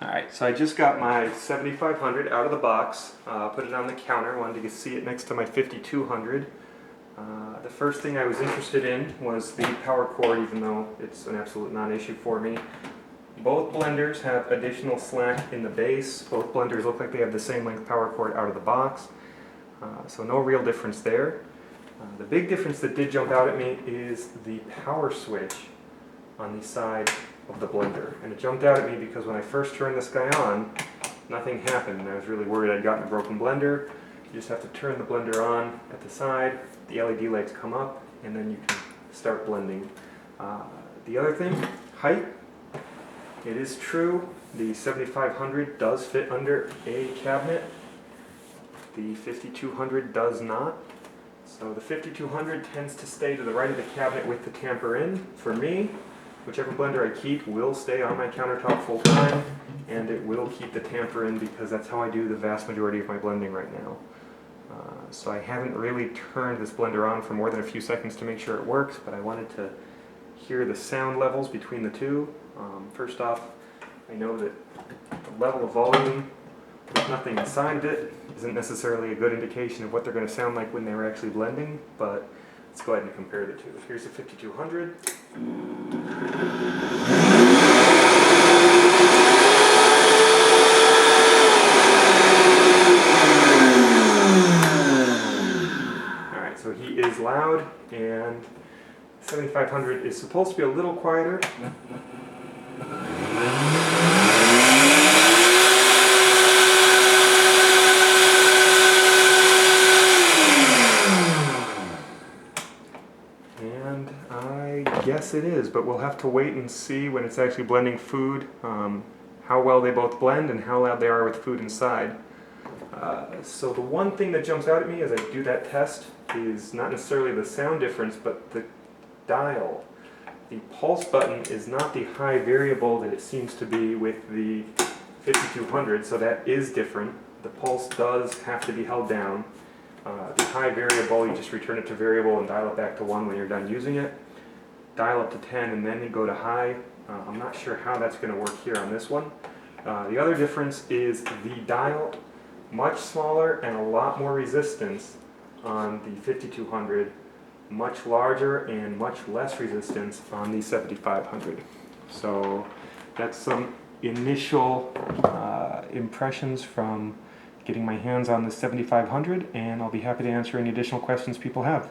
Alright, so I just got my 7500 out of the box, put it on the counter, wanted to see it next to my 5200. The first thing I was interested in was the power cord, even though it's an absolute non-issue for me. Both blenders have additional slack in the base. Both blenders look like they have the same length power cord out of the box, so no real difference there. The big difference that did jump out at me is the power switch on the side of the blender. And it jumped out at me because when I first turned this guy on, nothing happened, and I was really worried I'd gotten a broken blender. You just have to turn the blender on at the side, the LED lights come up, and then you can start blending. The other thing, height. It is true, the 7500 does fit under a cabinet. The 5200 does not. So the 5200 tends to stay to the right of the cabinet with the tamper in. For me, whichever blender I keep will stay on my countertop full time, and it will keep the tamper in because that's how I do the vast majority of my blending right now. So I haven't really turned this blender on for more than a few seconds to make sure it works, but I wanted to hear the sound levels between the two. First off, I know that the level of volume with nothing inside of it isn't necessarily a good indication of what they're going to sound like when they're actually blending, but let's go ahead and compare the two. Here's the 5200. Alright, so he is loud, and 7500 is supposed to be a little quieter. And I guess it is, but we'll have to wait and see when it's actually blending food, how well they both blend and how loud they are with food inside. So the one thing that jumps out at me as I do that test is not necessarily the sound difference, but the dial. The pulse button is not the high variable that it seems to be with the 5200, so that is different. The pulse does have to be held down. The high variable, you just return it to variable and dial it back to 1 when you're done using it. Dial up to 10 and then you go to high. I'm not sure how that's going to work here on this one. The other difference is the dial, much smaller and a lot more resistance on the 5200, much larger and much less resistance on the 7500. So that's some initial impressions from getting my hands on the 7500, and I'll be happy to answer any additional questions people have.